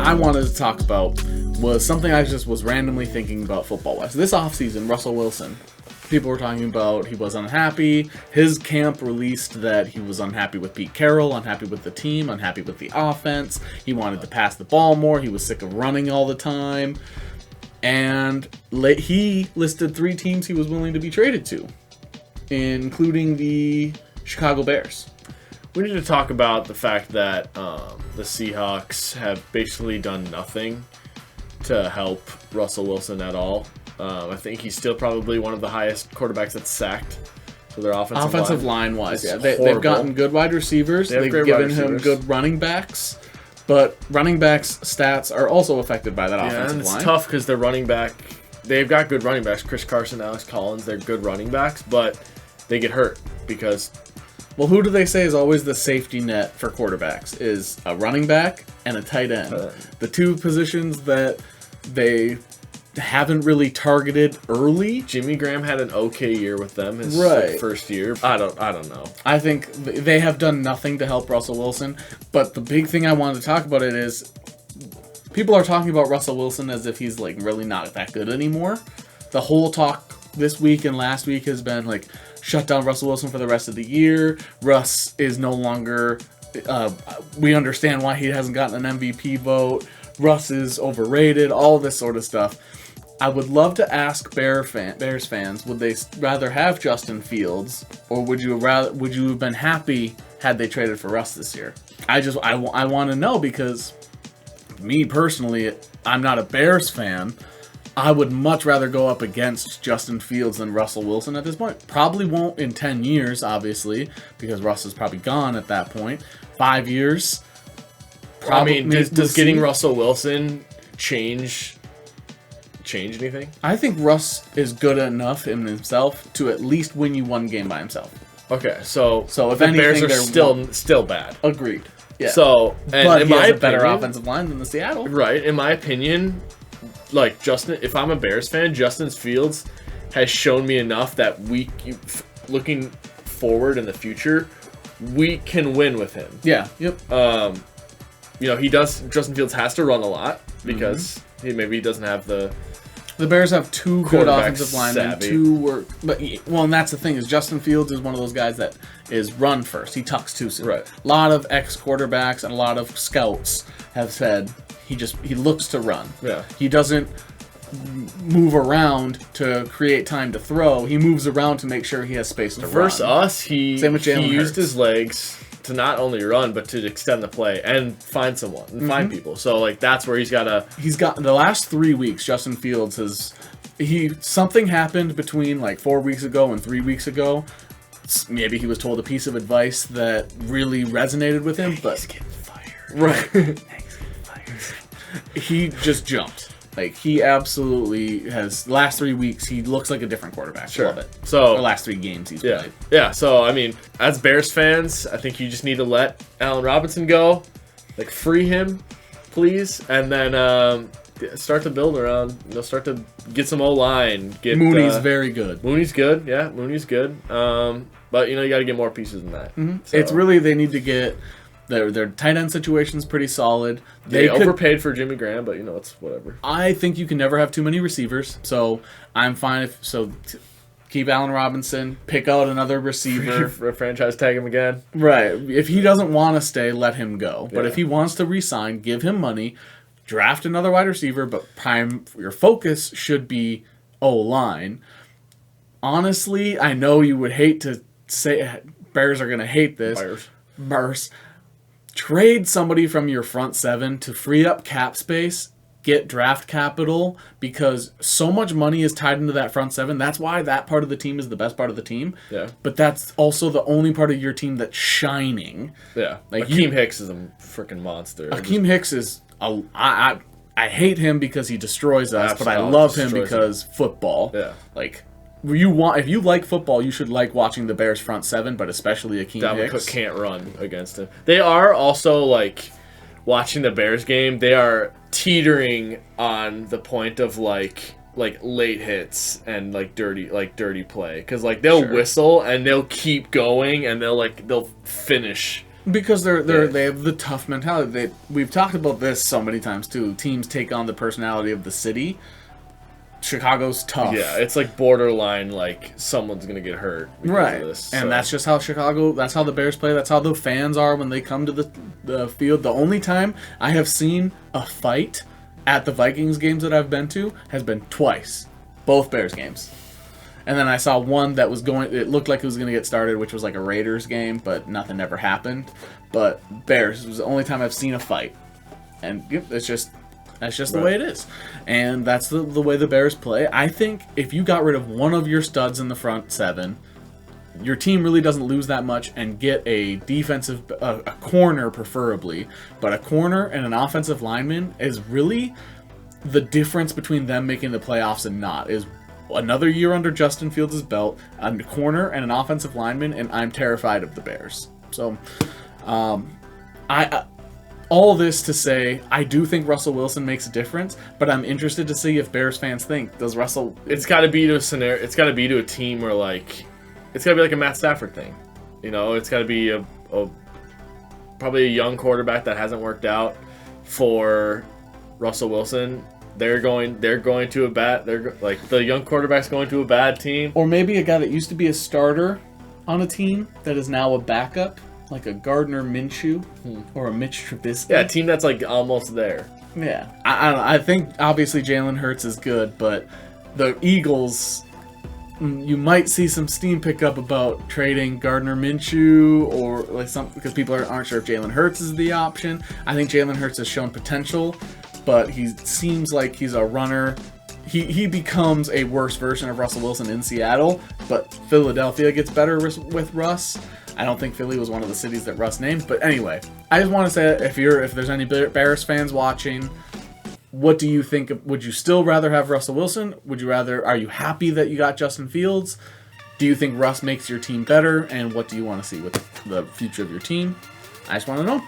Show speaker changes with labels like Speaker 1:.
Speaker 1: I wanted to talk about was something I just was randomly thinking about football-wise. This offseason, Russell Wilson, people were talking about he was unhappy. His camp released that he was unhappy with Pete Carroll, unhappy with the team, unhappy with the offense. He wanted to pass the ball more. He was sick of running all the time. And he listed 3 teams he was willing to be traded to, including the Chicago Bears.
Speaker 2: We need to talk about the fact that the Seahawks have basically done nothing to help Russell Wilson at all. I think he's still probably one of the highest quarterbacks that's sacked. So their offensive line
Speaker 1: wise, yeah, they've gotten good wide receivers. They've given him good running backs, but running backs' stats are also affected by that offensive line.
Speaker 2: It's tough because their running back, they've got good running backs. Chris Carson, Alex Collins, they're good running backs, but they get hurt because.
Speaker 1: Well, who do they say is always the safety net for quarterbacks? Is a running back and a tight end. The 2 positions that they haven't really targeted early.
Speaker 2: Jimmy Graham had an okay year with them his first year. I don't know.
Speaker 1: I think they have done nothing to help Russell Wilson. But the big thing I wanted to talk about it is people are talking about Russell Wilson as if he's like really not that good anymore. The whole talk this week and last week has been like, shut down Russell Wilson for the rest of the year. Russ is no longer... we understand why he hasn't gotten an MVP vote. Russ is overrated. All this sort of stuff. I would love to ask Bears fans, would they rather have Justin Fields, or would you have been happy had they traded for Russ this year? I want to know, because me personally, I'm not a Bears fan. I would much rather go up against Justin Fields than Russell Wilson at this point. Probably won't in 10 years, obviously, because Russ is probably gone at that point. 5 years.
Speaker 2: Does getting Russell Wilson change anything?
Speaker 1: I think Russ is good enough in himself to at least win you 1 game by himself.
Speaker 2: Okay, so
Speaker 1: if
Speaker 2: the
Speaker 1: anything,
Speaker 2: Bears are still bad.
Speaker 1: Agreed. Yeah.
Speaker 2: So,
Speaker 1: but in my opinion, better offensive line than the Seattle.
Speaker 2: Right. In my opinion, like Justin, if I'm a Bears fan, Justin Fields has shown me enough that looking forward in the future, we can win with him.
Speaker 1: Yeah. Yep.
Speaker 2: Justin Fields has to run a lot because he doesn't have the.
Speaker 1: The Bears have 2 good offensive linemen, and that's the thing is Justin Fields is one of those guys that is run first. He tucks too soon.
Speaker 2: Right.
Speaker 1: A lot of ex-quarterbacks and a lot of scouts have said he looks to run.
Speaker 2: Yeah.
Speaker 1: He doesn't move around to create time to throw. He moves around to make sure he has space to run.
Speaker 2: Versus us, he used his legs to not only run but to extend the play and find someone and find people. So like that's where he's got the last 3 weeks. Justin Fields something happened between like 4 weeks ago and 3 weeks ago. Maybe he was told a piece of advice that really resonated with him, but he's getting fired.
Speaker 1: Right. He's getting fired. He just jumped. Like, he absolutely has... Last 3 weeks, he looks like a different quarterback.
Speaker 2: Sure.
Speaker 1: Love it.
Speaker 2: So,
Speaker 1: the last 3 games he's played.
Speaker 2: Yeah, so, I mean, as Bears fans, I think you just need to let Allen Robinson go. Like, free him, please. And then start to build around... start to get some O-line.
Speaker 1: Mooney's very good.
Speaker 2: Mooney's good, yeah. Mooney's good. But, you got to get more pieces than that.
Speaker 1: Mm-hmm. So. It's really... They need to get... Their tight end situation's pretty solid.
Speaker 2: They overpaid for Jimmy Graham, but it's whatever.
Speaker 1: I think you can never have too many receivers, so I'm fine keep Allen Robinson, pick out another receiver.
Speaker 2: Franchise tag him again.
Speaker 1: Right. If he doesn't want to stay, let him go. But if he wants to re-sign, give him money, draft another wide receiver, but your focus should be O-line. Honestly, I know you would hate to say Bears are going to hate this. Bears. Trade somebody from your front 7 to free up cap space, get draft capital, because so much money is tied into that front 7. That's why that part of the team is the best part of the team.
Speaker 2: Yeah.
Speaker 1: But that's also the only part of your team that's shining.
Speaker 2: Yeah. Like Akeem Hicks is a freaking monster.
Speaker 1: Akeem Hicks is I hate him because he destroys us, but I love him because football.
Speaker 2: Yeah.
Speaker 1: Like, if you like football, you should like watching the Bears front 7, but especially Akeem
Speaker 2: Dalvin
Speaker 1: Hicks.
Speaker 2: Cook can't run against him. They are also like watching the Bears game. They are teetering on the point of like late hits and dirty play, because they'll whistle and they'll keep going and they'll finish
Speaker 1: Because they have the tough mentality. We've talked about this so many times too. Teams take on the personality of the city. Chicago's tough.
Speaker 2: Yeah, it's like borderline, like someone's gonna get hurt because of this.
Speaker 1: And that's just how that's how the Bears play. That's how the fans are when they come to the field. The only time I have seen a fight at the Vikings games that I've been to has been twice, both Bears games. And then I saw one that was it looked like it was going to get started, which was like a Raiders game, but nothing ever happened. But Bears was the only time I've seen a fight. And that's just the way it is. And that's the way the Bears play. I think if you got rid of one of your studs in the front seven, your team really doesn't lose that much, and get a defensive, a corner preferably, but a corner and an offensive lineman is really the difference between them making the playoffs and not. Is another year under Justin Fields' belt, a corner and an offensive lineman, and I'm terrified of the Bears. So, all this to say, I do think Russell Wilson makes a difference, but I'm interested to see if Bears fans think, does Russell...
Speaker 2: It's got to be to a scenario, it's got to be to a team where, like, it's got to be like a Matt Stafford thing. You know, it's got to be probably a young quarterback that hasn't worked out for Russell Wilson. They're going to a bad... the young quarterback's going to a bad team.
Speaker 1: Or maybe a guy that used to be a starter on a team that is now a backup, like a Gardner Minshew or a Mitch Trubisky.
Speaker 2: Yeah, a team that's like almost there.
Speaker 1: Yeah. I think obviously Jalen Hurts is good, but the Eagles, you might see some steam pick up about trading Gardner Minshew or like something, because people aren't sure if Jalen Hurts is the option. I think Jalen Hurts has shown potential, but he seems like he's a runner. He becomes a worse version of Russell Wilson in Seattle, but Philadelphia gets better with Russ. I don't think Philly was one of the cities that Russ named, but anyway, I just want to say, if there's any Bears fans watching, what do you think? Would you still rather have Russell Wilson? Are you happy that you got Justin Fields? Do you think Russ makes your team better? And what do you want to see with the future of your team? I just want to know.